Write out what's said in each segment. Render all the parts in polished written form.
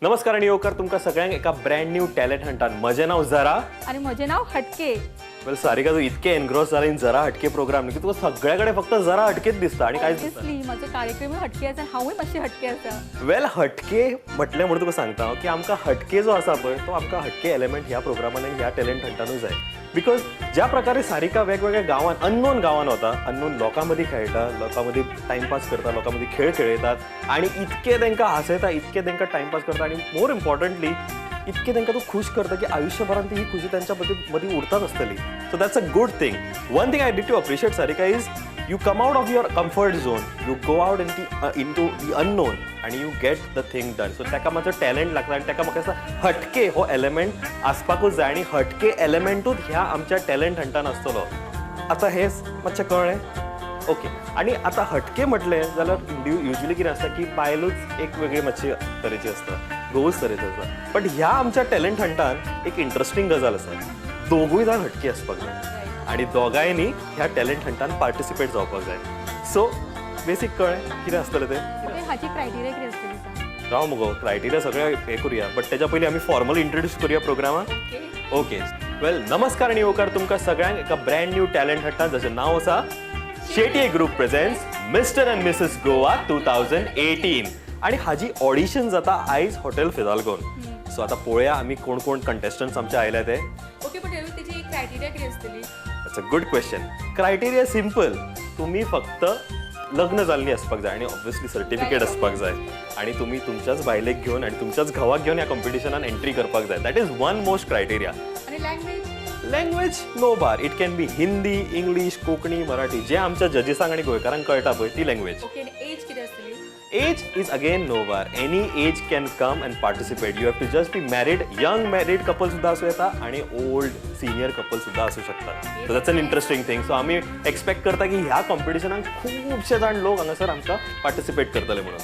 नमस्कार आणि येवकार तुमका सगळ्यांक एका ब्रँड न्यू टॅलेंट हंटान. म्हजें नाव जरा आणि म्हजें नाव हटके. वेल सारिका, तू इतके एनग्रॉस जाला इन जरा हटके प्रोग्राम की तुका सगळ्याकडे फक्त जरा हटकेच दिसता आणि कांयच दिसना. माझो कार्यक्रम हटके आसा, हांवूय मातशी हटके आसा. वेल हटके म्हटलें म्हणून तुका सांगता की आमकां हटके जो आसा पळय तो आमकां हटके एलिमेंट ह्या प्रोग्रामान ह्या टॅलेंट हंटानूच जाय. बिकॉज ज्या प्रकारे सारिका वेगवेगळ्या गांवांत अननोन गांवांत वता, अननोन लोकां मदीं खेळटा, लोकां मदीं टायमपास करता, लोकां मदीं खेळ खेळयतात आणि इतके तांकां हांसयता, इतके तांकां टायमपास करता आणि मोर इम्पॉर्टंटली इतके तांकां तूं खुश करता की आयुष्यभरान ती ही खुशी त्यांच्या मदीं उरताच आसतली. So that's a good thing. One thing I did to appreciate Sarika is you come out of your comfort zone, you go out into the unknown and you get the thing done. So ताका मात्र talent लागता आणि ताका म्हाका दिसता हटके हो element आसपाकूच जाय आणि हटके एलिमेंटूच ह्या आमच्या टॅलेंट हंटान आसतलो. आता हेच मातशें कळ्ळें? ओके. आणि आता हटके म्हटलें जाल्यार युजली कितें आसता की बायलूच एक वेगळी मातशी तरेची आसता, घोवूच तरेची आसता. बट ह्या आमच्या टॅलेंट हंटान एक इंटरेस्टिंग गजाल आसा. दोगूय जाण हटके आसपाक जाय आणि दोगांयनी ह्या टॅलेंट हंटान पार्टिसिपेट जावपाक जाय. सो बेसीक कळ्ळें कितें आसतलें तें. हाची क्रायटेरिया कितें आसतली? राव मुगो, क्रायटेरिया सगळें हे करूया, बट तेच्या पयलीं आमी फॉर्मल इंट्रोड्यूस करूया प्रोग्रामाक. ओके. वेल नमस्कार आणि येवकार तुमकां सगळ्यांक एका ब्रँड न्यू टॅलेंट हंटान जाचें नांव आसा Shetye group presents Mr and Mrs Goa 2018 आणि हाजी ऑडिशन जाता आयज हॉटेल फिजाल्गोन. सो आता पळोवया आमी कोण कोण कंटेस्टंट्स आमचे आयले ते. ओके, पण तेची क्रायटेरिया कितें आसतली? That's a good question. Criteria simple. तुम्ही फक्त लग्न जाल्ली आसपाक जाय आणि ऑब्वियसली सर्टिफिकेट आसपाक जाय आणि तुम्ही तुमच्याच बायलेक घेवन आणि तुमच्याच घोवाक घेवन ह्या कॉम्पिटिशनान एंट्री करपाक जाय. That is one most criteria. आणि language no bar. It can be Hindi, English, Konkani, Marathi, जे आमच्या जजीसांक आणि गोंयकारांक कळटा पळय ती लँग्वेज. ओके. आणि एज कितें आसतली? Age is again no bar. Any age can come and participate. You have to just be married. Young married couple सुद्धा असू येता आणि old senior couple सुद्धा असू शकतात. So that's an interesting thing. So आम्ही एक्सपेक्ट करता की ह्या कॉम्पिटिशनाक खूपशे जाण लोक हांगासर आमकां पार्टिसिपेट करतले म्हणून.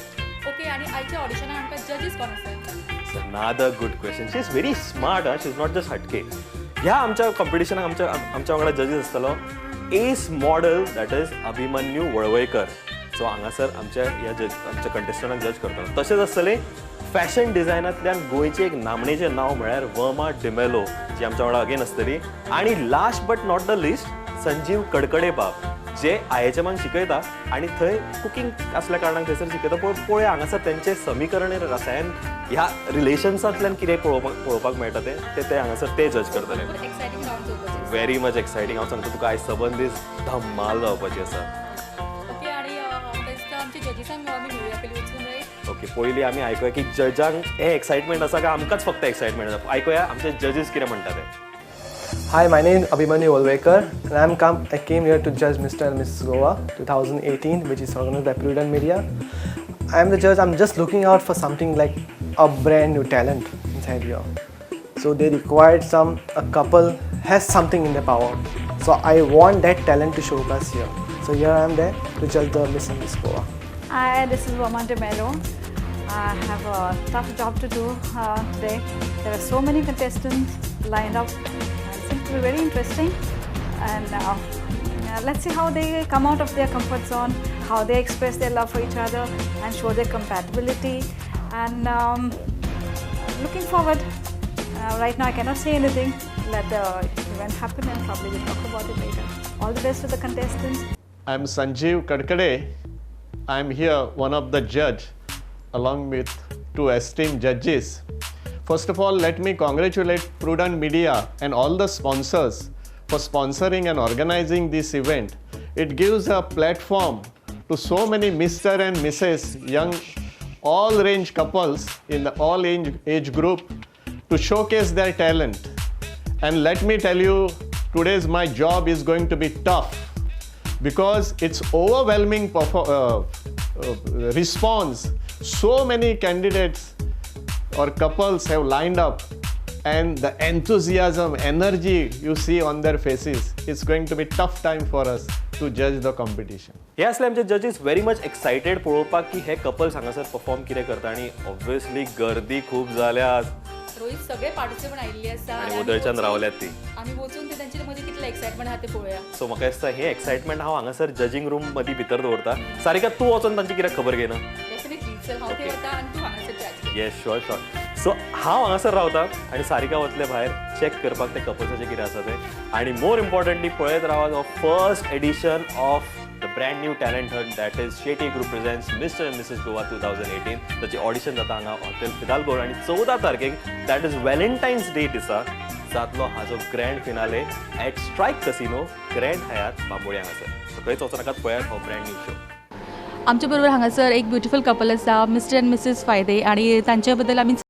ओके. आणि आयच्या ऑडिशनाक आमकां जजीस कोण आसतात? Another good question. She is very smart. She is not just हटके. ह्या आमच्या कॉम्पिटिशनाक आमच्या वांगडा जजीस आसतलो as model, that is Abhimanyu Walvaikar. So हांगासर आमच्या कंटेस्टंटाक जज करता. तशेंच आसतलें फॅशन डिझायनांतल्यान गोंयचें एक नामनेचें नांव म्हळ्यार वर्मा डिमेलो, जी आमच्या वांगडा अगेन आसतली. आणि last but not the list Sanjeev Kadkade बाब, जे IHM शिकयता आणि थंय कुकिंग असल्या कारणान थंयसर शिकयता. पळोवया हांगासर तेंचे समीकरण रसायन ह्या रिलेशन्सांतल्यान कितें पळोवपाक मेळटा ते हांगासर ते जज करतले. Very much exciting. हांव सांगता तुका आयज सबंद दीस धम्माल जावपाची आसा. ओके. पयलीं आमी आयकुया की जजांक हे एक्साइटमेंट आसा काय आमकांच फक्त एक्साइटमेंट आसा. आयकुया आमचे जजीस कितें म्हणटा ते. Hi, my name is Abhimanyu Walwekar and I came here to judge Mr. and Mrs Goa 2018, which is organized by Prudent media. I am the judge. I'm just looking out for something like a brand new talent inside here. So they required a couple has something in their power. So I want that talent to showcase here. So here I am there to judge the Miss and Miss Goa. Hi, this is Verma DeMello. I have a tough job to do today. There are so many contestants lined up. It seems to be very interesting. And let's see how they come out of their comfort zone, how they express their love for each other and show their compatibility. And looking forward. Right now I cannot say anything. Let the event happen and probably we'll talk about it later. All the best to the contestants. I'm Sanjeev Kadkade. I'm here, one of the judge, along with two esteemed judges. First of all, let me congratulate Prudent Media and all the sponsors for sponsoring and organizing this event. It gives a platform to so many Mr. and Mrs. young, all range couples in the all age group to showcase their talent. And let me tell you, today's my job is going to be tough because it's overwhelming response. So many candidates or couples have lined up and the enthusiasm, energy you see on their faces, it's going to be tough time for us to judge the competition. हे असले आमचे जजीस very much excited पळोवपाक की हे couples हांगासर perform कितें करता आणि obviously गर्दी खूप जाल्या. रोहित सगळे पार्टिसिपंट आयिल्ले आसा आणि उदळच्यान रावल्यात ती. आमी वचून ते तांचे मदीं कितले एक्साइटमेंट आहा ते पळोवया. सो म्हाका दिसता हे एक्साइटमेंट हांव हांगासर जजींग रूम मदीं भितर दवरता. सारिका, तू वचून तांची कित्याक खबर घेना? डेफिनेटली. चल हांव ते वता आनी तूं हांगासर जज. Yes, sure. सो हांव हांगासर रावता आनी सारिका वतले भायर चॅक करपाक ते कपल्साचें कितें आसा तें आनी मोर इम्पॉर्टंटली पळयत रावात हो first edition of the brand new talent Hunt that is Shetty group presents mister and Mrs Goa 2018. ताची ऑडिशन जाता हांगा हॉटेल फिदाल्गो आनी 14 तारखेक दॅट इज व्हॅलेंटायन्स डे दिसा जातलो हाजो grand finale at Strike Casino Grand Hyatt Bambolim हांगासर. सो खंयच वचनाकात पळयात हो ब्रँड न्यू शो. आमच्या बरोबर हांगासर एक ब्युटिफूल कपल आसा मिस्टर एंड मिसेस फायदे आणि तांच्या बद्दल आमी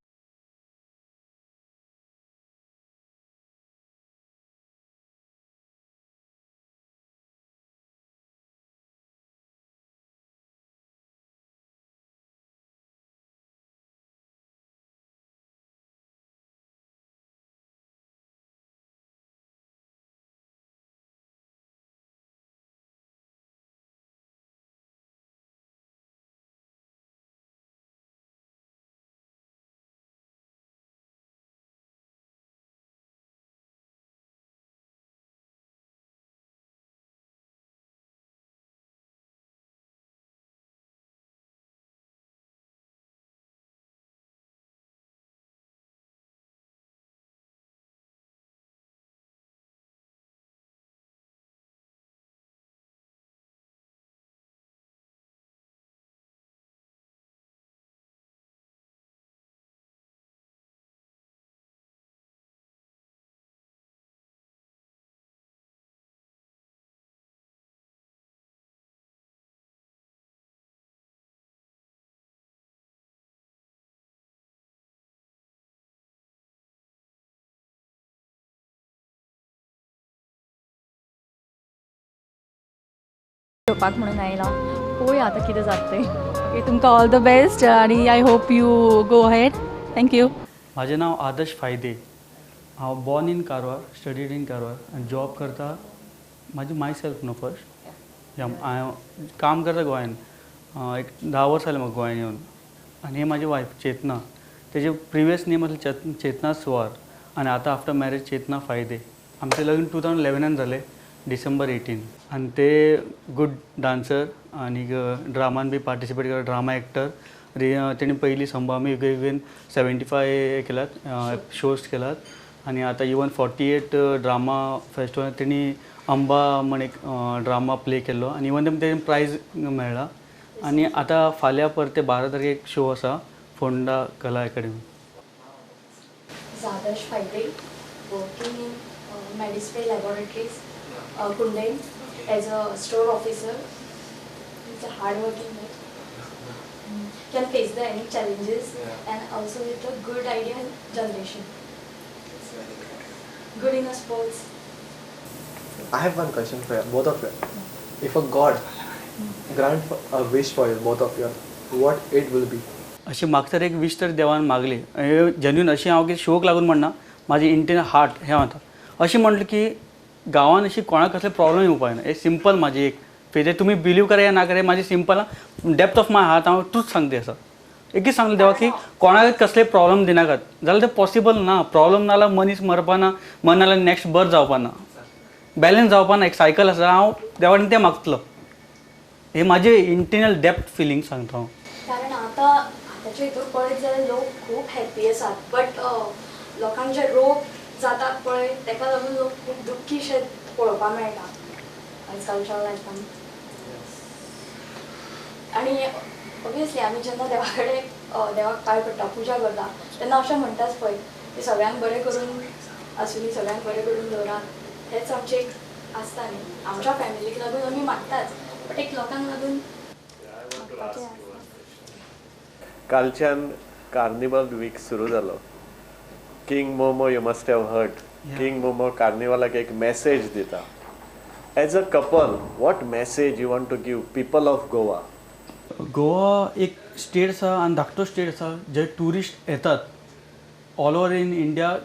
घेवपाक म्हणून आयला पळोवया आतां कितें जाता तें. ओके तुमकां ऑल द बेस्ट आणि I hope you go head. Thank you. माझे नाव आदर्श फायदे. हांव born in Karwar, studied in Karwar आनी जॉब करता म्हाजी माय सेल्फ न्हू फर्स्ट. हांव काम करता गोंयान. एक 10 वर्सां जालीं म्हाका गोंयान येवन. आनी हे म्हाजी वायफ चेतना. तेजे प्रिवियस नेम आसलें चेतना सुवार आनी आतां आफ्टर मॅरेज चेतना फायदे. आमचें लग्न 2011 जालें डिसेंबर 18. आनी ते गूड डान्सर आनी ड्रामान बी पार्टिसिपेट करता, ड्रामा एक्टर. तेणी पयलीं संभामी युगेन 75 हे केल्यात शोज केल्यात आनी आतां इवन 48 ड्रामा फेस्टिवल तेणी अंबा म्हण एक ड्रामा प्ले केल्लो आनी इवन तेणी प्रायज मेळ्ळा. आनी आतां फाल्यां परते 12 तारखेक शो आसा फोंडा कला academy. Adarsh Paide, working in Medisplay Laboratories, Prudent, as a store officer. He's a hard-working man. Can face the any challenges and also with a good idea generation. Good in a sports. I have one question for you, both of you. If a God grant a wish for you, both of you, what it will be? अशी म्हाका तर एक wish तर देवान मागली. Genuine अशी हांव की शोक लागून म्हणना, म्हाजी इंटरनल हार्ट हें म्हणटा. अशें म्हटलें की गांवान अशी कोणाक कसले प्रॉब्लम येवपा जायना. हे सिंपल म्हाजी एक फेथ. तुमी बिलीव करा या ना करा, म्हाजी simple depth of my heart हांव तूच सांगता आसा. एकच सांगलें देवा की कोणाक कसले प्रॉब्लम दिनाकात. जाल्यार ते पॉसिबल ना. प्रॉब्लम नाल्यार मनीस मरपाना, मन नाल्यार नॅक्स्ट बर्थ जावपाना, बॅलन्स जावपाना. एक सायकल आसा. हांव देवान तें मागतलो. हे म्हाजे इंटरनल डेप्थ फिलींग सांगता हांव. कारण आतांच्या हितूर पळयत जाल्यार लोक खूब हॅप्पी आसात, बट लोकांक जे रोग जातात पळय ताका लागून लोक खूब दुख्खीशे पळोवपाक मेळटा आजकालच्या लायफान. आनी ऑब्वियसली आमी जेन्ना देवा कडेन देवाक पांय पडटा, पुजा करता, तेन्ना अशें म्हणटाच पळय की सगळ्यांक बरें करून आसुनी, सगळ्यांक बरें करून दवरात. हेंच आमचें एक आसता न्ही. आमच्या फॅमिलीक लागून आमी मागताच, बट एक लोकांक लागून मागपाचें आसता. कालच्यान कार्निवल वीक सुरू जालो. King Momo you must have heard. King Momo कार्निवलाक एक मॅसेज दिता. As a couple what message you want to give people of Goa? Goa एक स्टेट आसा आनी धाकटो स्टेट आसा जे ट्युरिस्ट येतात all over in India.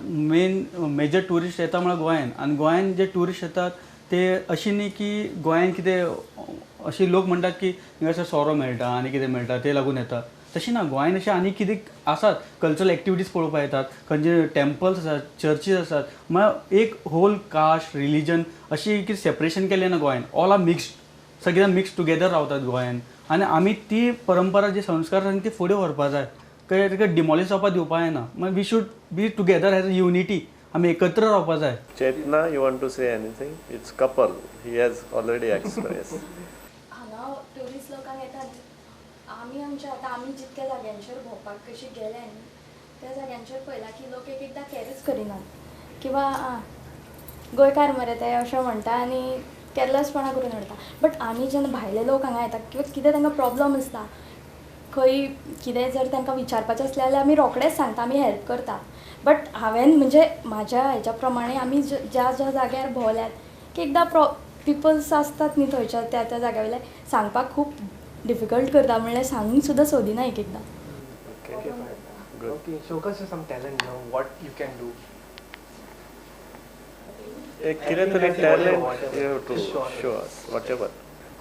Major tourist येता म्हळ्यार गोंयान. आनी गोंयान जे ट्युरिस्ट येतात ते अशी न्ही की गोंयान कितें अशी लोक म्हणटात की हिंगासर सोरो मेळटा आनी कितें मेळटा ते लागून येतात. तशी ना. गोंयान अशें आनी कितें आसात कल्चरल एक्टिविटीज पळोवपाक येतात. खंयचे टेम्पल्स आसात, चर्चीज आसात. म्हळ्यार एक होल कास्ट रिलीजन अशी कितें सेपरेशन केलें ना गोंयान. All are mixed. सगळे मिक्स टुगेदर रावतात गोंयान. आनी आमी ती परंपरा जी संस्कार आसा ती फुडें व्हरपा जाय. ताका डिमॉलिश जावपाक दिवपा जायना मागीर we should be together as a unity आमी एकत्र रावपा जाय Chetna, you want to say anything? It's couple. He has already expressed. हांगा ट्युरिस्ट लोकांक येतात आमी आमच्या आतां आमी जितक्या जाग्यांचेर भोंवपाक कशी गेले न्ही त्या जाग्यांचेर पळयलां की लोक एक एकदां कॅरच करिनात किंवा गोंयकार मरे ते अशें म्हणटा आनी केरलेसपणा करून उडटा बट आमी जेन्ना भायले लोक हांगा येतात किंवां कितें तांकां प्रॉब्लम आसता खंय कितें जर तांकां विचारपाचें आसलें जाल्यार आमी रोखडेंच सांगता आमी हेल्प करता बट हांवें म्हणजे म्हाज्या हेच्या प्रमाणे आमी ज्या ज्या जाग्यार भोंवल्यात की एकदां पिपल्स आसतात न्ही थंयच्या त्या त्या जाग्या वयले सांगपाक खूब डिफिकल्ट करता म्हणल्यार सांगूंक सुद्दां सोदिना एक एकदां Okay, showcase some talent now. What you can do. एक कितें तरी talent you have to show us, whatever.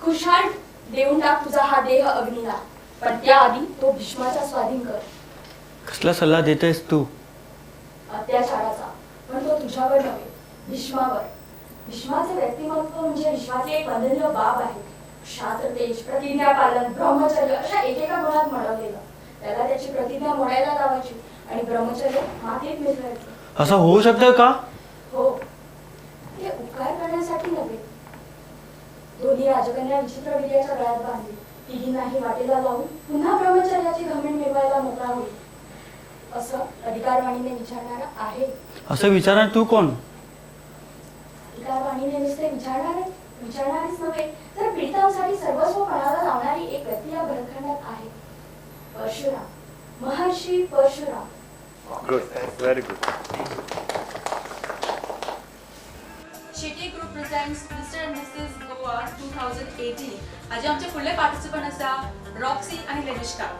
Khushal देऊन टाक तुझा हा देह अग्नीला पण त्याआधी तो भीष्माचा स्वाधीन कर कसला सल्ला देतेस तू अत्याचाराचा पण तो तुझ्यावर नव्हे भीष्मावर भीष्माचे व्यक्तिमत्व म्हणजे विश्वाचे एक वंदनीय बाब आहे शास्त्र तेज प्रतिज्ञा पालन ब्रह्मचर्य अशा एकेका गुणात म्हणवलेलं त्याला त्याची प्रतिज्ञा मोडायला लावायची आणि ब्रह्मचर्य मातीत मिसळायचं असं होऊ शकतं का हो हे उपकार करण्यासाठी नव्हे दोन्ही राजकन्या विचित्र विद्याच्या गळ्यात बांधली तिघींनाही वाटेला लावून पुन्हा ब्रह्मचर्याची घमेंड मिळवायला मोकळा होईल असं अधिकारवाणीने विचारणारा आहे असं विचारणार तू कोण अधिकारवाणीने नुसते विचारणारीच नव्हे तर पीडितांसाठी सर्वस्व पणाला लावणारी एक व्यक्ती या भरतखंडात आहे परशुराम महर्षी Parshuram Good, very good. Shetty group presents Mr and Mrs Goa 2018 हाजे आमचे फुडले पार्टिसिपंट आसा रॉक्सी आणि लेनिष्का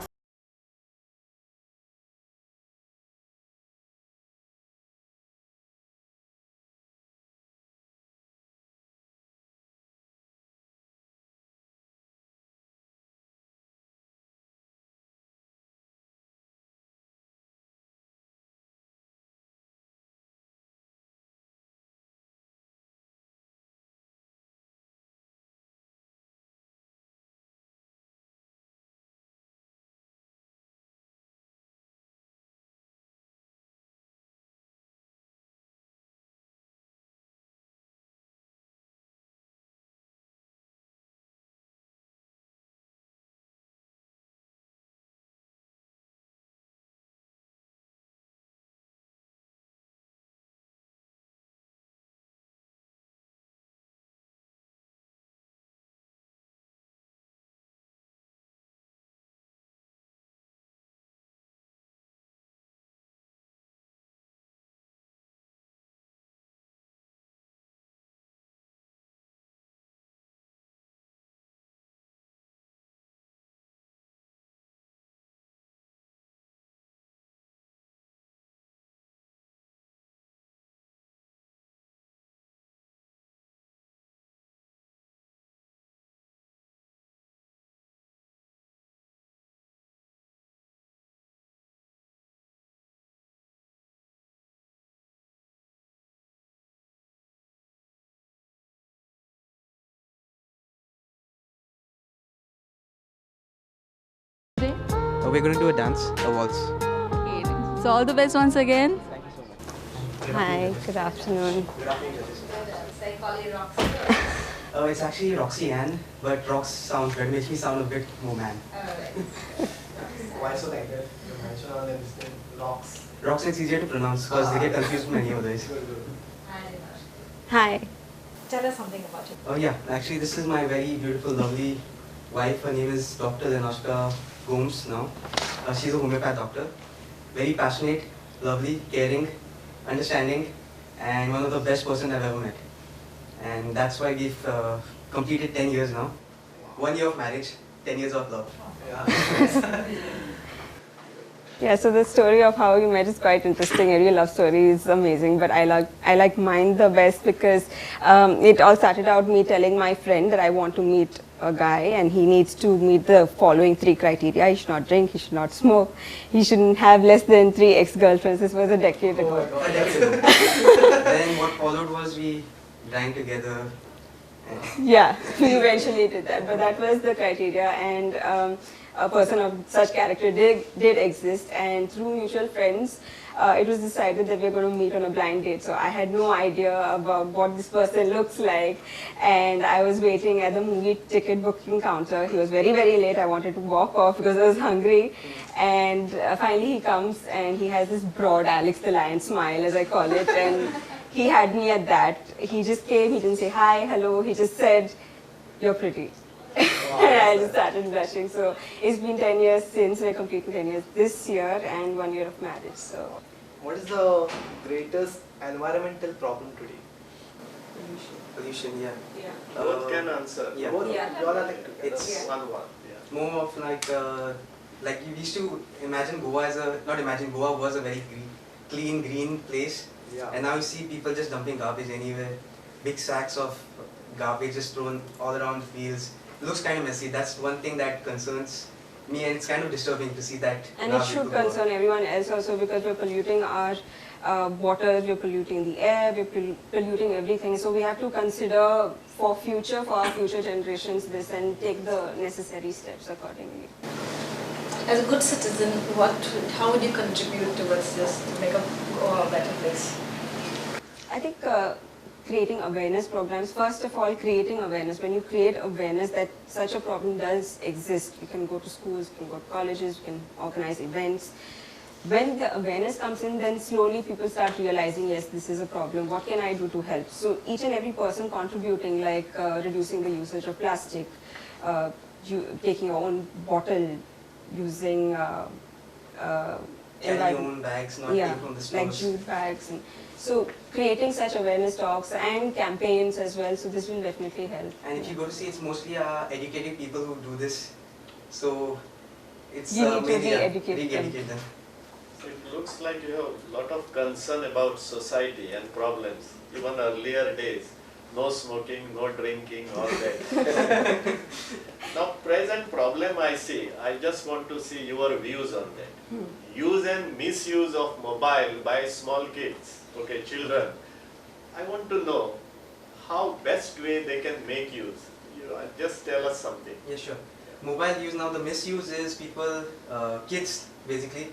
We're going to do a dance, a waltz. So all the best once again. Hi, good afternoon. It's actually Roxy Ann, but Rox sounds good. Makes me sound a bit more man. Why so like that? You mentioned all them rocks. Rox is easier to pronounce because they get confused with many of those. Hi. Tell us something about it. Oh yeah, actually this is my very beautiful, lovely wife. Her name is Dr. Danoshka Gomes now. She's a homeopath doctor. Very passionate, lovely, caring, understanding, and one of the best person I've ever met. And that's why we've completed 10 years now. 1 year of marriage, 10 years of love. Yeah, so the story of how we met is quite interesting. Every love story is amazing, but I like mine the best because it all started out me telling my friend that I want to meet a guy and he needs to meet the following 3 criteria. He should not drink, he should not smoke, he shouldn't have less than 3 ex-girlfriends. This was a decade ago. A decade ago. Then what followed was we drank together Yeah, we eventually did that, but that was the criteria, and a person of such character did exist, and through mutual friends, it was decided that we are going to meet on a blind date. So I had no idea about what this person looks like, and I was waiting at the movie ticket booking counter. He was very, very late. I wanted to walk off because I was hungry, and finally he comes and he has this broad Alex the Lion smile, as I call it, and he had me at that. He just came, he didn't say hi, hello, he just said, "You're pretty." And I just started blushing. So it's been 10 years since we're completing 10 years this year and 1 year of marriage. So What is the greatest environmental problem today? Pollution, yeah. Both can answer. Yeah. Both Yeah. you all are like together. It's One. Yeah. more of like you used to imagine Goa as Goa was a very clean, green place. Yeah. And now you see people just dumping garbage anywhere. Big sacks of garbage just thrown all around fields. It looks kind of messy. That's one thing that concerns me, and it's kind of disturbing to see that. and it should concern everyone else also, because we're polluting our water, we're polluting the air, we're polluting everything. So we have to consider for our future generations this, and take the necessary steps accordingly. As a good citizen, how would you contribute towards this to make Goa a better place? I think creating awareness programs, first of all, creating awareness. When you create awareness that such a problem does exist, you can go to schools, you can go to colleges, you can organize events. When the awareness comes in, then slowly people start realizing, yes, this is a problem, what can I do to help? So each and every person contributing, like reducing the usage of plastic, taking your own bottle, using carry your own bags, not take from the stores. like jute bags. And so creating such awareness talks and campaigns as well, so this will definitely help. And if you go to see, it's mostly educated people who do this. So it's You need to mainly, re-educate them. re-educate them. It looks like you have a lot of concern about society and problems. Even earlier days, no smoking, no drinking, all that. Now, present problem I see, I just want to see your views on that. Use and misuse of mobile by small kids, okay, children. I want to know how best way they can make use. Just tell us something. Yeah, sure. Mobile use, now the misuse is people, kids basically,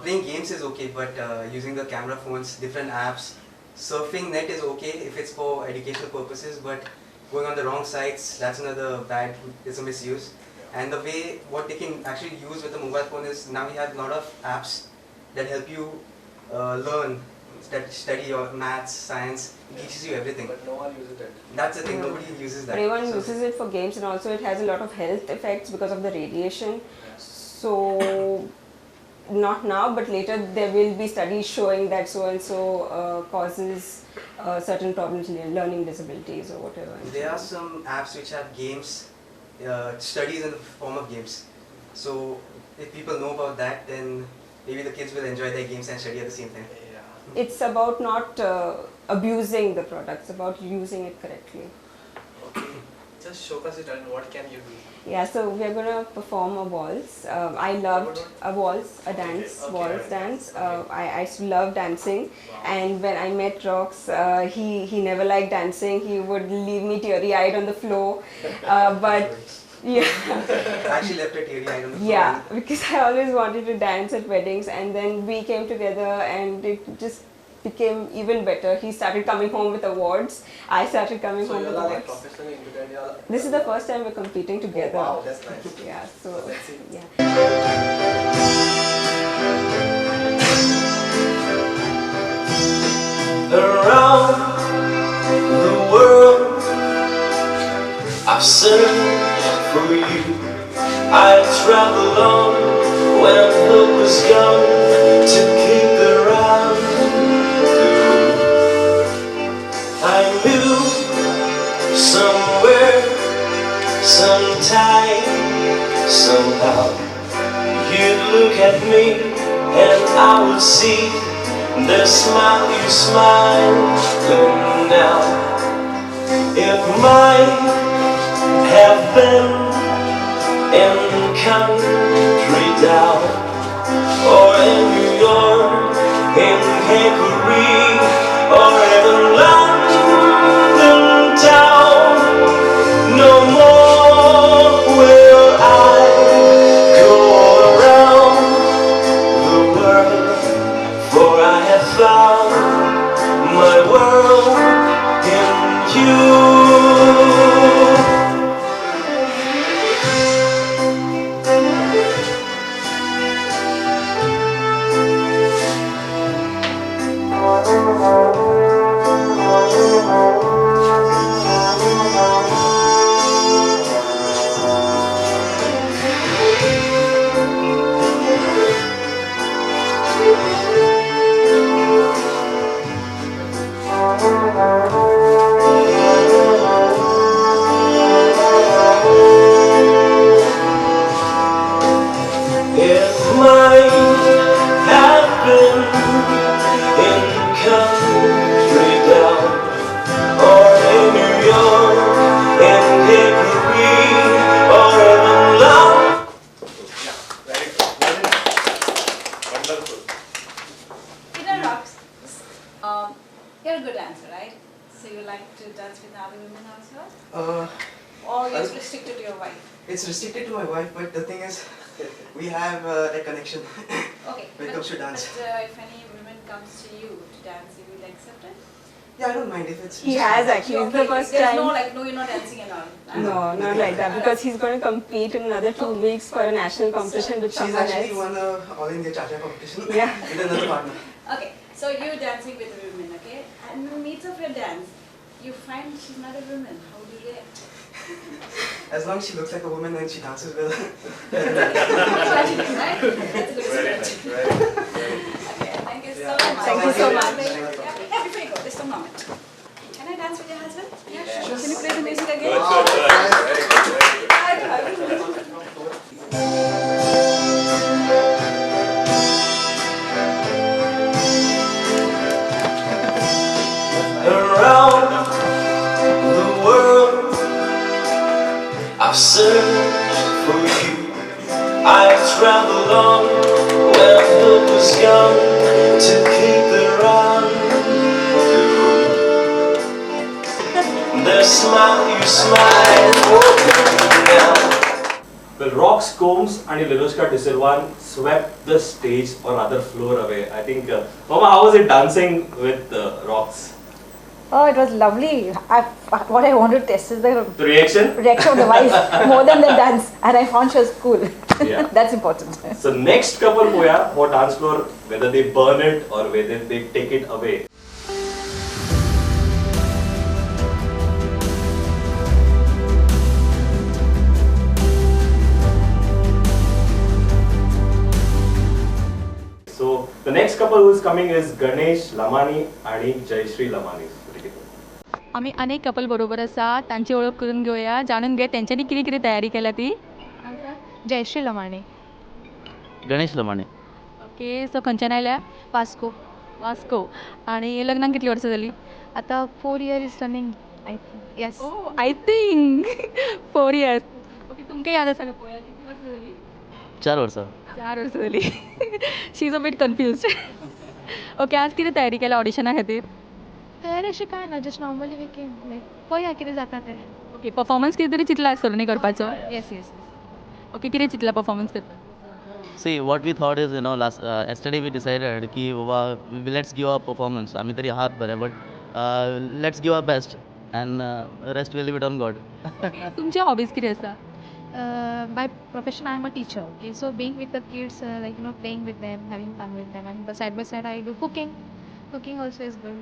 playing games is okay, but using the camera phones, different apps, surfing net is okay if it's for educational purposes, but going on the wrong sites, that's another bad, it's a misuse. And the way, what they can actually use with the mobile phone is, now we have a lot of apps that help you learn, study your maths, science, it teaches you everything. But no one uses it. That's the thing, nobody uses that. Everyone So- uses it for games, and also it has a lot of health effects because of the radiation. So not now, but later there will be studies showing that so and so causes certain problems, learning disabilities or whatever. There are some apps which have games, studies in the form of games. So if people know about that, then maybe the kids will enjoy their games and study at the same time. It's about not abusing the product, it's about using it correctly. Okay. Just show us it and what can you do? Yeah, so we're going to perform a waltz. I loved a waltz, a dance, Okay. waltz dance. I used to love dancing, and when I met Rox, he never liked dancing. He would leave me teary-eyed on the floor, but yeah. I actually left it teary-eyed on the floor. Yeah, because I always wanted to dance at weddings, and then we came together and it just became even better. He started coming home with awards. I started coming So home you with all are like awards. professionally into y'all. This is the first time we're competing together. Wow, that's nice. Yeah, so Let's see. yeah. Around the world I've searched for you. I traveled on when hope was gone to keep the rendezvous. I knew somewhere, sometime, somehow you'd look at me and I would see the smile you smile now. It might have been in country down, or in New York, in Hickory, or in London town. It might have been in country down or in New York, in Hickory, or even love. Peter Rocks, you're a good dancer, right? So you like to dance with other women also? Or you're restricted to your wife? It's restricted to my wife, but the thing is, we have a connection Okay. when it comes to dance. But if any woman comes to you to dance, you will accept it? Yeah, I don't mind if it's. He has actually. It's the first There's time. no like, no, you're not dancing and all. No, not like that, because he's going to compete in another 2 weeks for a national competition with She's someone actually else. won a All India Chacha competition Yeah. with another partner. Okay, so you're dancing with a woman, okay? And in the midst of your dance, you find she's not a woman. How do you react? As long as she looks like a woman and she dances well. Strategy, right? That's a good strategy. Okay, thank you so much. Thank you so much. Yeah, before you go, just a moment. Can I dance with your husband? Yeah, sure. Can you play the music again? Around the world, I've searched for you. I've traveled on where hope was young to keep the rendezvous. The smile you smile now. Well, Rox Combs and Lilushka Disilvan swept the stage or rather floor away. I think, Mama, how was it dancing with Rox? Oh, it was lovely. What I wanted to test is the The reaction? reaction of the wife more than the dance, and I found she was cool. Yeah. That's important. So next couple poya, or dance floor, whether they burn it or whether they take it away. So the next couple who is coming is Ganesh Lamani and Jayashree Lamani. आम्ही अनेक couple बरोबर आसा तांची ओळख करून घेवया जाणून घे तेंच्यांनी कितें कितें तयारी केल्या ती जयश्री लमाणे गणेश लमाणे ओके सो खंयच्यान आयल्या वास्को वास्को आणि लग्नाक कितलीं वर्सां जालीं आतां 4 years is running I think yes I think 4 years okay तुमकां याद आसा पळय कितलीं वर्सां जालीं 4 वर्सां 4 वर्सां जालीं she is a bit confuse okay आज कितें तयारी केल्या ऑडिशना खातीर तयारी अशें कांय ना जस्ट नॉर्मली वी केम लायक पळया कितें जाता तें ओके परफॉर्मन्स कितें तरी चिंतला आसतलो न्ही करपाचो येस येस ओके कितें चिंतला परफॉर्मन्स करपाक See, what we thought is, yesterday we decided कि let's give our performance. आम्ही तरी आहात बरे, but let's give our best and rest will be done God. तुमचे हॉबीज कितें आसा By profession, I'm a teacher. Okay, so being with the kids, playing with them, having fun with them, and side by side, I do cooking. Cooking also is good.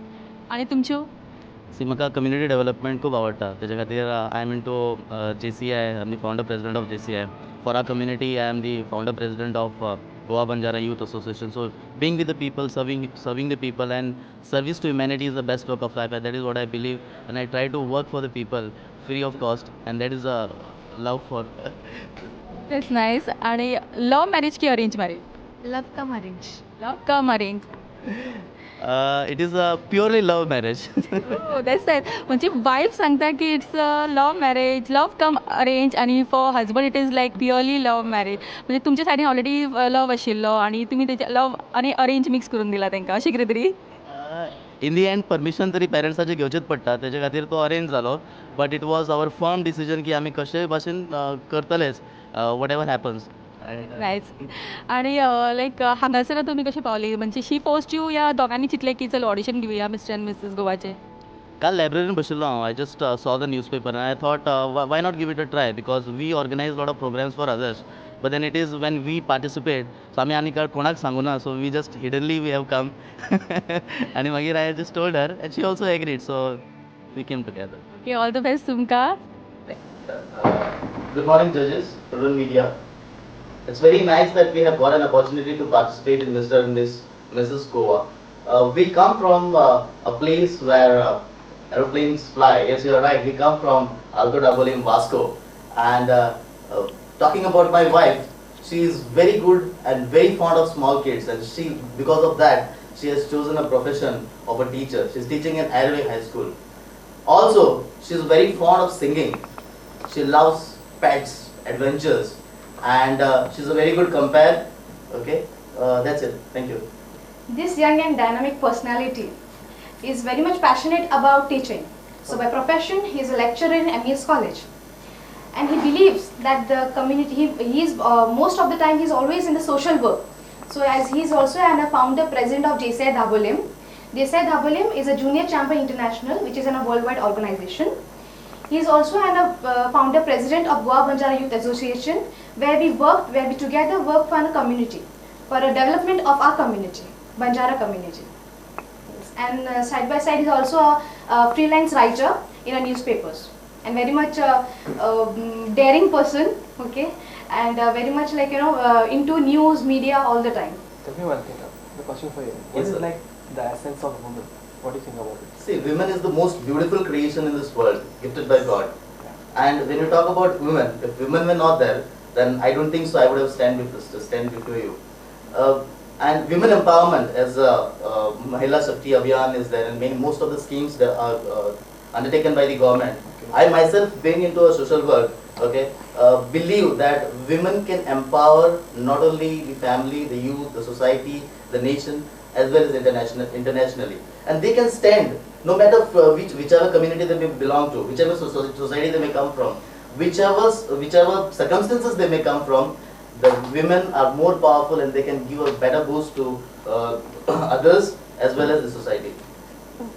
आणि तुमच्यो See, म्हाका community development खूब आवडटा तेच्या खातीर I am into JCI. I am the founder president of JCI. For our community, I am the founder president of Goa Banjara Youth Association. So being with the people, serving the people, and service to humanity is the best work of life. And that is what I believe, and I try to work for the people free of cost, and that is a love for. That's nice आणि love marriage की arrange marriage Love come arrange. Love come arrange It is a purely love marriage. That's nice म्हणजे wife सांगता की it's a love marriage love come arrange आणि for husband it is like purely love marriage म्हणजे तुमच्या सायडीन already love आशिल्लो आणि तुमी तेचे लव्ह आनी अरेंज मिक्स करून दिला तांकां अशें कितें तरी इन दी एंड परमिशन तरी पेरंट्साचे घेवचेच पडटा तेच्या खातीर तो अरेंज जालो but it was our firm decision की आमी कशेय भाशेन करतलेच वॉट एवर हॅपन्स नायस आणि लायक हांगासर तुमी कशी पावली म्हणजे शी पोस्ट यू या दोगांनी चिंतलें की चल ऑडिशन दिवया मिस्टर एंड मिसेस गोवाचें काल लायब्ररीन बशिल्लो हांव I just saw the newspaper I thought why not give it a try because we organise lot of programmes for others but then it is when we participate so आमी आनी कोणाक सांगू ना so we just hiddenly we have come आनी मागीर I just told her and she also agreed so we came together. Okay all the best तुमकां. Good morning, judges, Prudent media. It's very nice that we have got an opportunity to participate in Mr. and Mrs. Goa. We come from a place where aeroplanes fly. Yes, you are right. We come from Alto Dabolim, Vasco. And talking about my wife, she is very good and very fond of small kids. And she, because of that, she has chosen a profession of a teacher. She's teaching in Airway High School. Also, she's very fond of singing. She loves pets, adventures, and she's a very good compare. Okay, that's it. Thank you. This young and dynamic personality is very much passionate about teaching. So by profession, he is a lecturer in MES College. And he believes that the community, he is most of the time he's always in the social work. So as he is also a founder president of JCI Dabolim. JCI Dabolim is a junior champion international, which is a worldwide organization. He is also a founder president of Goa Banjara Youth Association, where we together work for a community, for a development of our community, Banjara community. And side by side, he is also a freelance writer in a newspapers, and very much daring person, okay, and very much like into news media all the time. Tell me one thing. The question for you. What is like the essence of woman? What do you think about it? See, women is the most beautiful creation in this world, gifted by God. And when you talk about women, if women were not there, then I don't think so I would have stand before you. And women empowerment as Mahila Shakti Abhiyan is there, and most of the schemes that are undertaken by the government. I myself being into a social work, okay, believe that women can empower not only the family, the youth, the society, the nation, as well as internationally. And they can stand no matter whichever community they may belong to, whichever society they may come from, whichever circumstances they may come from. The women are more powerful and they can give a better boost to others as well as the society.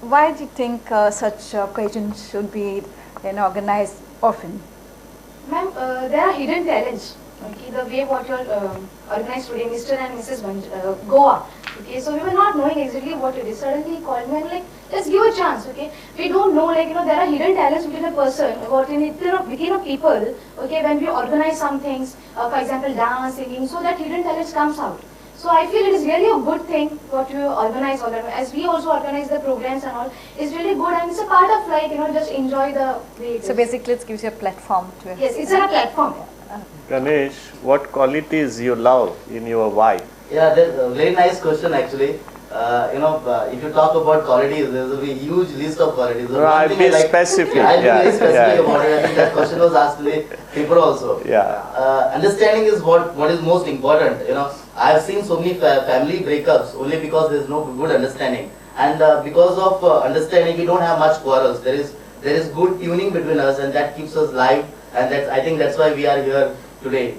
Why do you think such occasions should be organized often? Ma'am, there are hidden talents. Okay, the way what you organized today, Mr. and Mrs. Goa. Okay, so we were not knowing exactly what it is. Suddenly he called me and like, let's give a chance. Okay, we don't know, like there are hidden talents within a person, within a people. Okay, when we organize some things, for example, dance, singing, so that hidden talents comes out. So I feel it is really a good thing what you organize all that. As we also organize the programs and all, it's really good and it's a part of like just enjoy the way. So basically, it gives you a platform to. Yes, it's a platform. Ganesh, what qualities you love in your wife? Yeah, that's a very nice question actually. If you talk about qualities, there's a huge list of qualities. No, I'll be specific. I'll be very specific about it. I think that question was asked to the paper also. Yeah. Understanding is what is most important. I've seen so many family breakups only because there's no good understanding. And because of understanding, we don't have much quarrels. There is good tuning between us, and that keeps us live. And I think that's why we are here today.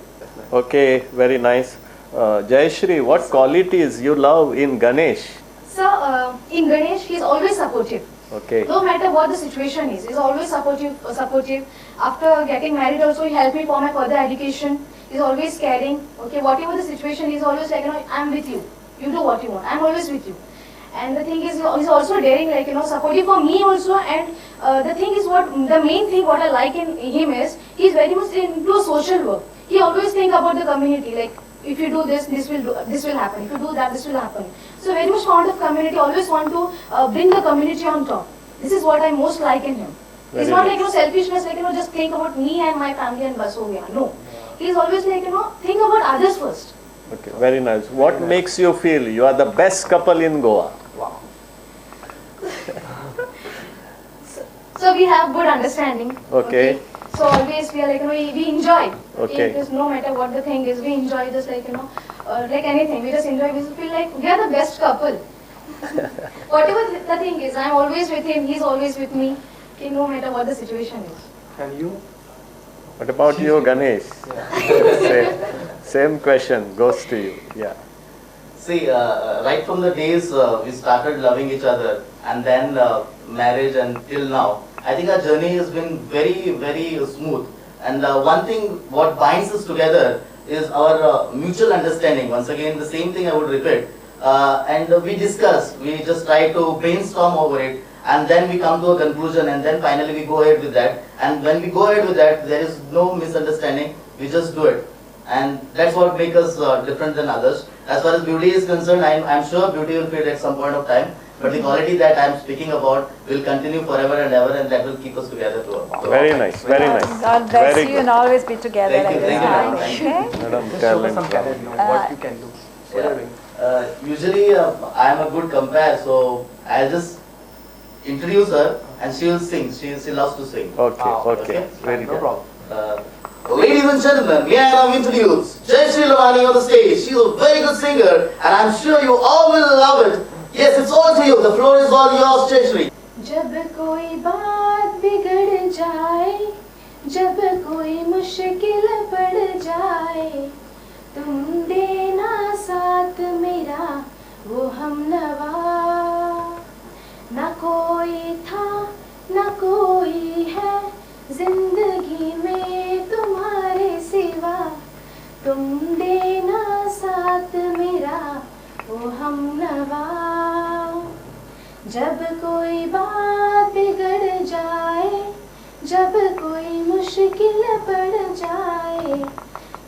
Okay, very nice. Jayashri, what qualities you love in Ganesh? So in Ganesh, he is always supportive. Okay. No matter what the situation is, he's always supportive. After getting married also, he helped me for my further education. He's always caring. Okay, whatever the situation, he's always like, I'm with you. You do what you want. I'm always with you. And the thing is, he's also daring, like, supportive for me also. And the thing is, the main thing what I like in him is, he's very much into social work. He always think about the community, like, if you do this, this will happen. If you do that, this will happen. So very much fond of community, always want to bring the community on top. This is what I most like in him. It's not like selfishness, like just think about me and my family and bas ho gaya. No, he's always like think about others first. Okay, very nice. What makes you feel you are the best couple in Goa? Wow. So we have good understanding. Okay. So always we are like we enjoy. Okay. Because no matter what the thing is, we enjoy just like like anything. We just enjoy. We feel like we are the best couple. Whatever the thing is, I'm always with him. He's always with me. Okay, no matter what the situation is. And you? What about you, Ganesh? Same question goes to you. Yeah. See, right from the days we started loving each other, and then marriage and till now, I think our journey has been very, very smooth. And one thing what binds us together is our mutual understanding. Once again, the same thing I would repeat. And we discuss, we just try to brainstorm over it, and then we come to a conclusion, and then finally we go ahead with that. And when we go ahead with that, there is no misunderstanding, we just do it. And that's what makes us different than others. As far as beauty is concerned, I'm sure beauty will fade at some point of time, but the quality that I'm speaking about will continue forever and ever, and that will keep us together throughout. Very nice, very nice. God bless Very you good. and always be together. Thank you, like thank this. you, madam. Okay? Madam, Just show us some talent. talent now, what you can do. What are you doing? Usually I'm a good compare, so I'll just introduce her and she will sing. She loves to sing. Okay, okay. Very No good. problem. Ladies and gentlemen, may I now introduce Jai Shri Lavani on the stage. She's a very good singer and I'm sure you all will love it. Yes, it's all to you. The floor is all yours, Jai Shri. जब कोई बात बिगड़ जाए, जब कोई मुश्किल पड़ जाए, तुम देना साथ मेरा वो हमनवा। ना कोई था ना कोई है जिंदगी में तुम्हारे सिवा, तुम देना साथ मेरा वो हमनवा। जब कोई बात बिगड़ जाए, जब कोई मुश्किल पड़ जाए,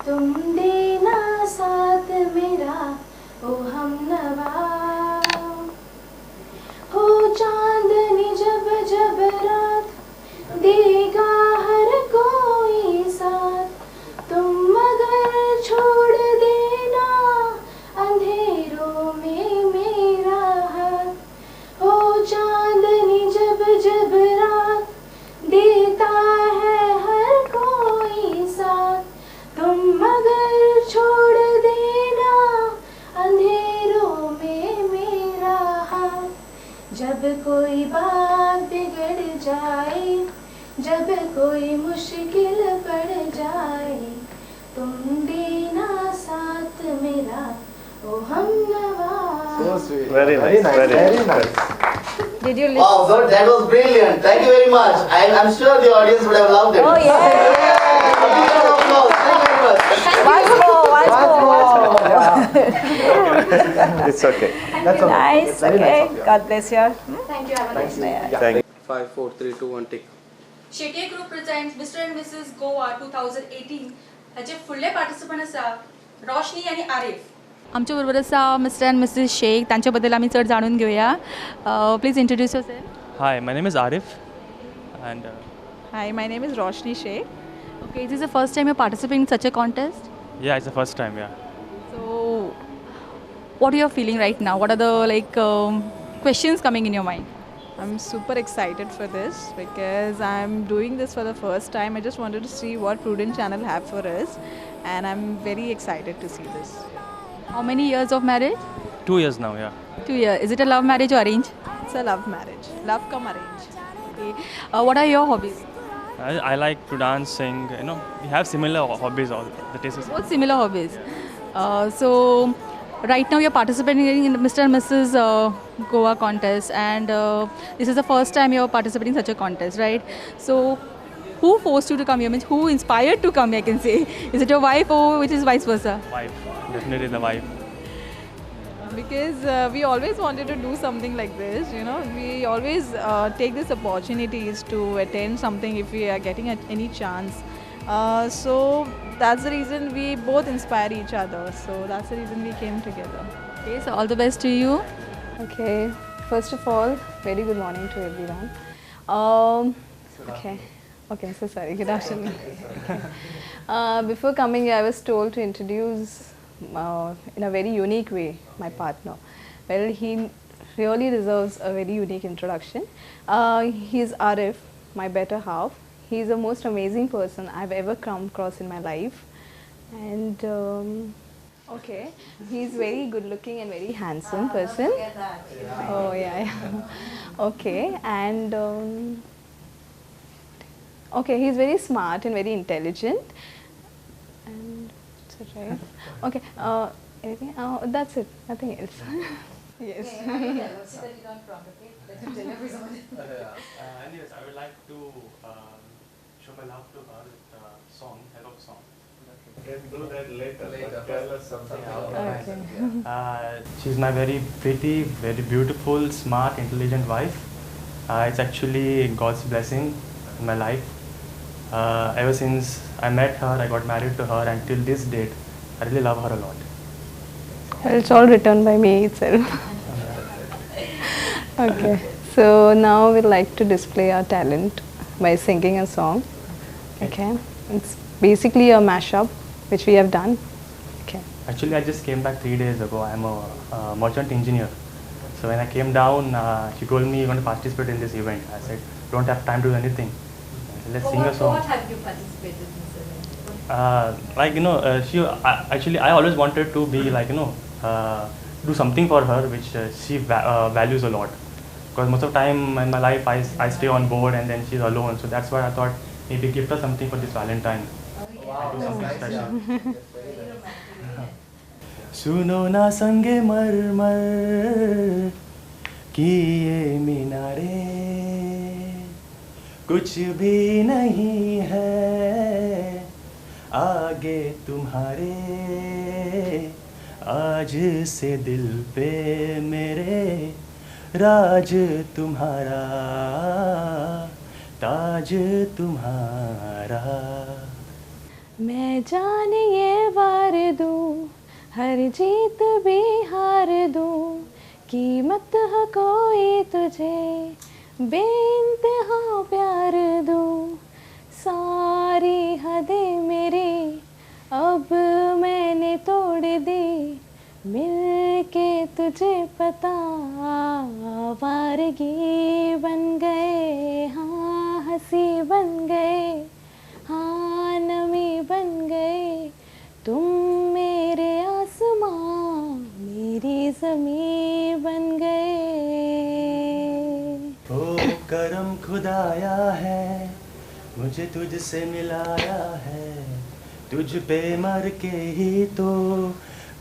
तुम देना साथ मेरा ओ हमनवा। हो चांदनी जब जब रात देगा हर कोई साथ, तुम मगर छोड़ देना अंधेरों में मेरा हाथ। हो चांदनी जब जब रात देता है हर कोई साथ, तुम मगर छोड़ देना अंधेरों में मेरा हाथ। जब कोई बात बिगड़ जाए, जब कोई मुश्किल पड़ जाए, तुम देना साथ मेरा ओ हमनवा। So sweet. Very nice, very nice. Did you listen? Wow, God, that was brilliant. Thank you very much. I'm sure the audience would have loved it. Oh, yeah. A big round of applause. Thank you very much. Once more. It's okay. That's all. Nice. That's very nice of Okay. you. God bless you. Thank you. Have a nice day. Yeah. Thank you. 5, 4, 3, 2, 1, take. शेके group presents Mr and Mrs Goa 2018 हाचे फुडले participant आसा रोशनी आनी आरिफ। आमच्या बरोबर आसा mister and Mrs Sheikh, तांच्या बद्दल आमी चड जाणून घेवया. Please introduce yourself. Hi, my name is Arif, and Hi, my name is Roshni Sheikh. Okay, is this the first time you're participating in such a contest? yeah, it's the first time, yeah. So, what are you feeling right now? What are the questions coming in your mind? I'm super excited for this because I'm doing this for the first time. I just wanted to see what Prudent channel have for us, and I'm very excited to see this. How many years of marriage? 2 years now, yeah. 2 years. Is it a love marriage or arranged? It's a love marriage, love come arrange. Okay. What are your hobbies? I like to dance, sing, we have similar hobbies, all the tastes is Both similar hobbies. So, right now you're participating in the Mr. and Mrs. Goa contest, and this is the first time you're participating in such a contest, right? So, who forced you to come here? Means who inspired to come here, I can say. Is it your wife or which is vice versa? wife, definitely the wife. Because we always wanted to do something like this, we always take these opportunities to attend something if we are getting any chance. So that's the reason we both inspire each other. So that's the reason we came together. Okay, so all the best to you. Okay, first of all, very good morning to everyone. Okay, so sorry, good afternoon. Before coming here, I was told to introduce in a very unique way my partner. Well, he really deserves a very unique introduction. He's Arif, my better half. He's the most amazing person I've ever come across in my life. And okay, he's very good looking and very handsome person. Oh yeah. Okay, and okay, he's very smart and very intelligent. And right. Okay, Anything? Oh, that's it. Nothing else. Yes. Okay, now you tell us so that you don't provocate. Let him tell everyone. Anyways, I would like to show my love to her with a song, Hello Song. Can do that later. But tell us something else. She's my very pretty, very beautiful, smart, intelligent wife. It's actually God's blessing in my life. Ever since I met her, I got married to her, and till this date, I really love her a lot. It's all written by me itself. Okay. So now we'd like to display our talent by singing a song. Okay. It's basically a mashup which we have done. Okay. Actually, I just came back 3 days ago. I'm a merchant engineer. So when I came down, she told me you're going to participate in this event. I said, don't have time to do anything. I said, let's sing a song. What have you participated in this event? Actually, I always wanted to be like, do something for her which she values a lot. Because most of the time in my life, I stay on board and then she's alone. So that's why I thought maybe gift her something for this Valentine. Do something special. सुनो ना संगे मरमर की ये मीनारे कुछ भी नहीं है आगे तुम्हारे आज से दिल पे मेरे राज तुम्हारा ताज तुम्हारा मैं जान ये वार दूं हर जीत भी हार दूं कीमत है कोई तुझे बेइंतहा प्यार दूं सारी हदें मेरी अब मैंने तोड़ दी मिलके तुझे पता वारगी बन गए हाँ हंसी बन गए हाँ नमी बन गए तुम मेरे आसमां मेरी ज़मीं बन गए ओ करम खुदाया है मुझे तुझसे मिलाया है तुझ पे मर के ही तो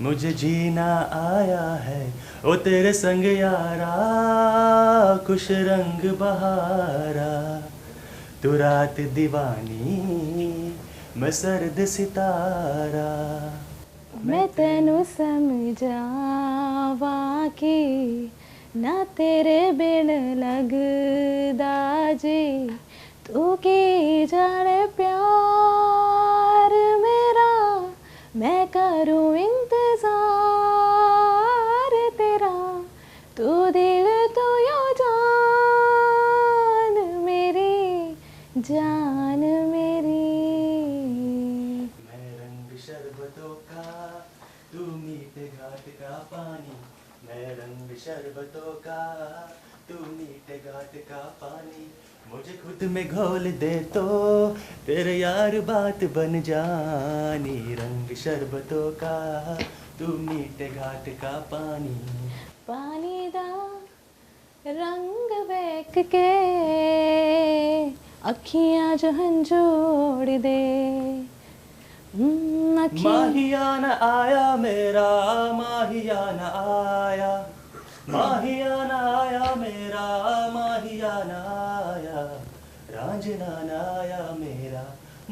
मुझे जीना आया है ओ तेरे संग यारा खुश रंग बहारा तू रात दीवानी मैं सर्द सितारा मैं तेनू समझावा कि ना तेरे बिन लगदा जी तू की जाने प्यार मेरा मैं करूँ इंतजार तेरा तू दिल तो यो जान मेरी जान मेरी मैं रंग शरबतों का तू मीठे घाट का पानी मैं रंग शरबतों का तू मीठे घाट का पानी मुझे खुद में घोल दे तो तेरे यार बात बन जानी रंग शरबतों का तू मीठे घाट का पानी पानी दा रंग वेख के अखियां जो हंजोड़ दे माहियाना आया मेरा माहियाना आया माहियाना आया मेरा माहियाना आया रांझना आया मेरा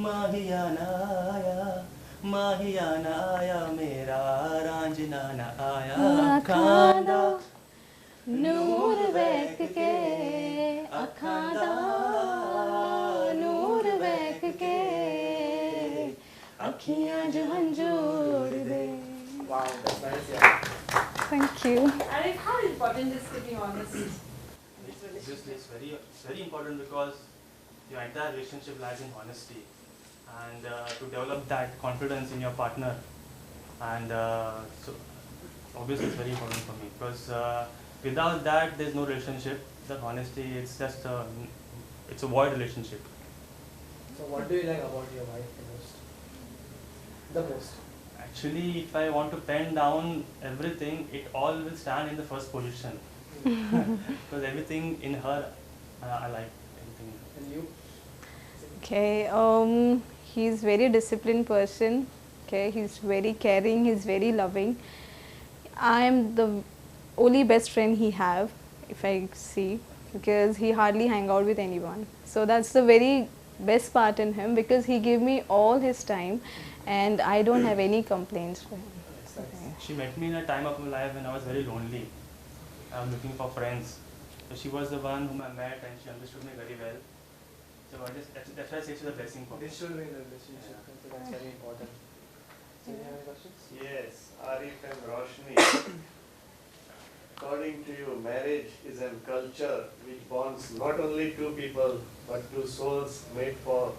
माहियाना आया मेरा रांझना आया खादा नूर वेख के अखादा नूर वेख के अखियां जो हंजोड़ दे Thank you. Arif, how important is to be honest? Obviously, it's very important because your entire relationship lies in honesty, and to develop that confidence in your partner, and so obviously it's very important for me because without that there's no relationship. The honesty, it's just it's a void relationship. So what do you like about your wife the most? The most? Actually, if I want to pen down everything, it all will stand in the first position because everything in her I like everything in her. And you? Okay, he's very disciplined person. Okay, he's very caring, he's very loving. I am the only best friend he have, if I see, because he hardly hang out with anyone. So that's the very best part in him, because he give me all his time and I don't have any complaints for him. She met me in a time of my life when I was very lonely. I was looking for friends. So she was the one whom I met and she understood me very well. So that's why I say she's a blessing for me. This should be the relationship. So that's very important. So you have any questions? Yes, Arif and Roshni. According to you, marriage is a culture which bonds not only two people but two souls made for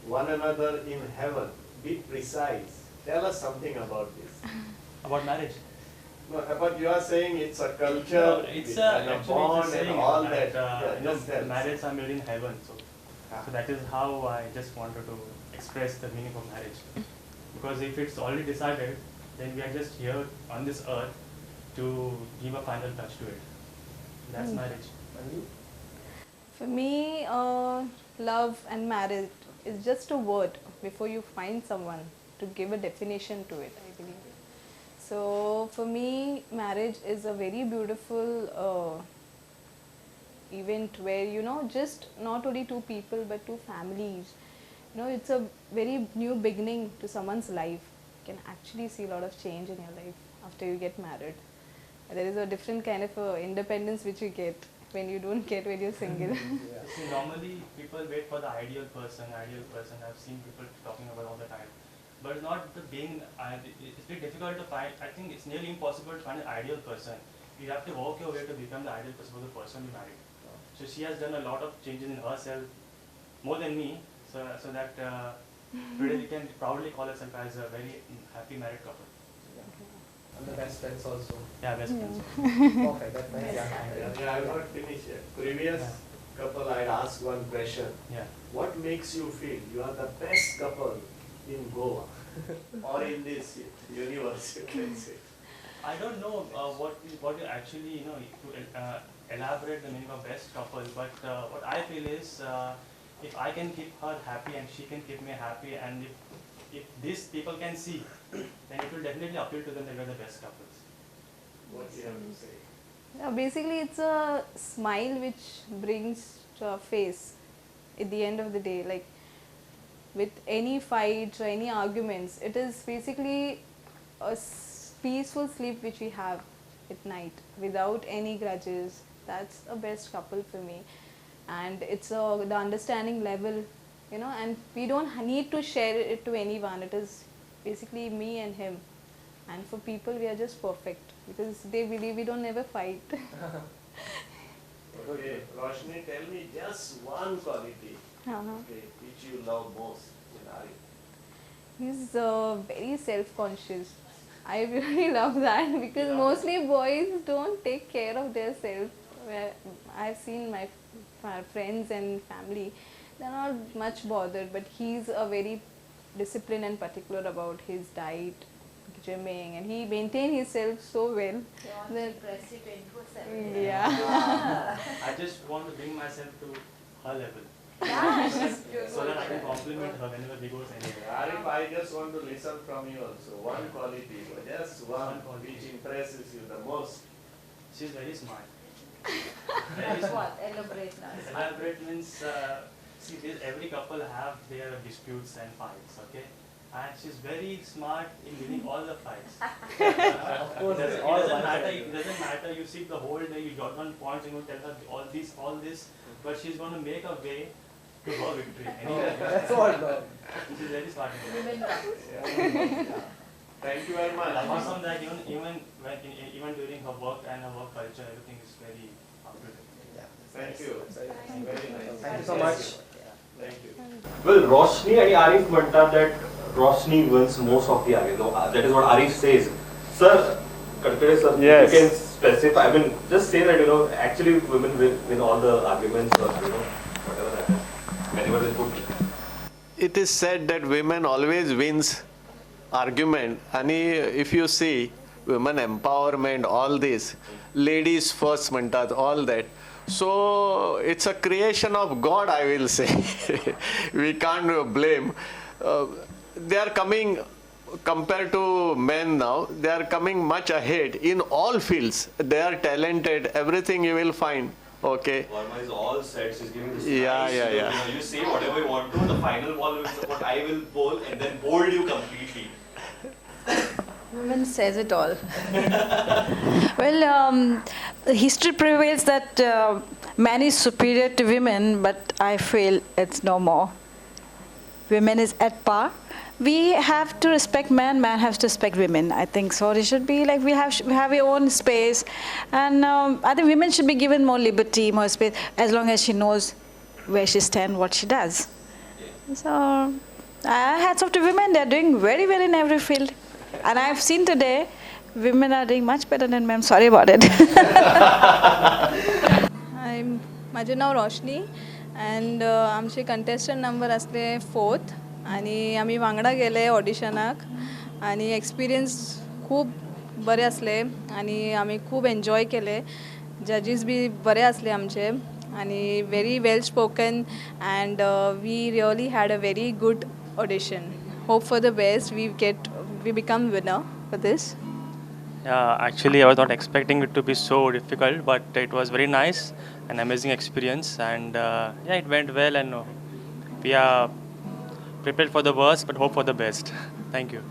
one another in heaven. Be precise. Tell us something about this. About marriage? No, but you are saying it's a culture, No, it's and a actually bond it's a and saying all that, that. Yeah, just tell us. marriage are made in heaven. So that is how I just wanted to express the meaning of marriage. Because if it's already decided, then we are just here on this earth to give a final touch to it. That's marriage. And you? For me, love and marriage is just a word before you find someone to give a definition to it, I believe. So for me, marriage is a very beautiful event where, you know, just not only two people but two families. You know, it's a very new beginning to someone's life. You can actually see a lot of change in your life after you get married. There is a different kind of independence which you get when you don't get when you're single. See, normally people wait for the ideal person. I've seen people talking about all the time. But it's not the being, it's very difficult to find. I think it's nearly impossible to find an ideal person. You have to work your way to become the ideal person for the person you marry. So she has done a lot of changes in herself, more than me, so that today we can proudly call ourselves as a very happy married couple. And the best friends also. Yeah, best friends. Perfect. That's nice. Yeah, I'm not finished yet. Previous couple, I'd asked one question. Yeah. What makes you feel you are the best couple in Goa or in this universe, you can say? I don't know what you actually, to elaborate the meaning of best couple, but what I feel is if I can keep her happy and she can keep me happy, and if these people can see, then it will definitely appeal to them that we are the best couples. What do you have to say? Yeah, basically, it's a smile which brings to our face at the end of the day. Like with any fights or any arguments, it is basically a peaceful sleep which we have at night without any grudges. That's a best couple for me, and it's the understanding level, you know, and we don't need to share it to anyone. It is basically me and him, and for people we are just perfect because they believe we don't ever fight. Okay, Roshni, tell me just one quality okay, which you love most in Arif. He's very self-conscious. I really love that because mostly boys don't take care of their self. Where I've seen my friends and family, they're not much bothered, but he's a very disciplined and particular about his diet, gymming, and he maintains himself so well. That, yeah. I just want to bring myself to her level. Yeah, so that I can compliment her whenever we go anywhere. Arif, I just want to listen from you also. One quality, just one which impresses you the most. She's very smart. What? Elaborate now. Elaborate means, see, every couple have their disputes and fights, okay? And she's very smart in winning all the fights. Of course, it doesn't matter. You sit the whole day, you got one point, you tell her all this, but she's going to make a way to her victory. Anyway, That's all. She's very smart. Thank you very much. Apart from that, even during her work and her work culture, everything is very up to date. Thank you. Very nice. Thank you so much. Thank you. Well, Roshni and Arif म्हणतात that Roshni wins most of the arguments. That is what Arif says. Sir, Kadkade sir, Yes. you can specify. I mean, just say that actually women win all the arguments or whatever that is. Whenever they put. It is said that women always wins argument, and if you see women empowerment, all this, ladies first म्हणतात, all that. So it's a creation of God, I will say. We can't blame. They are coming compared to men now, they are coming much ahead in all fields. They are talented, everything you will find. Okay. Verma is all set. She's giving this Yeah, nice, yeah, yeah. You say whatever you want to. The final ball is what I will bowl and then bold you completely. Women says it all. Well, history prevails that man is superior to women, but I feel it's no more. Women is at par. We have to respect man, man has to respect women. I think so. It should be like we have our own space, and I think women should be given more liberty, more space, as long as she knows where she stands, what she does. So, hats off to women. They are doing very well in every field, and I've seen today women are doing much better than men. Sorry about it. माझे नाव रोशनी and आमचे contestant number असले 4th आणि आम्ही वांगडा गेले ऑडिशनाक आणि experience खूब बरे असले आणि आम्ही खूब एन्जॉय केले. जजीस बी बरे असले आमचे आणि very well spoken and we really had a very good audition. Hope for the best. We become winner for this. Yeah, actually I was not expecting it to be so difficult, but it was very nice, an amazing experience, and yeah, it went well, and we are prepared for the worst but hope for the best. Thank you.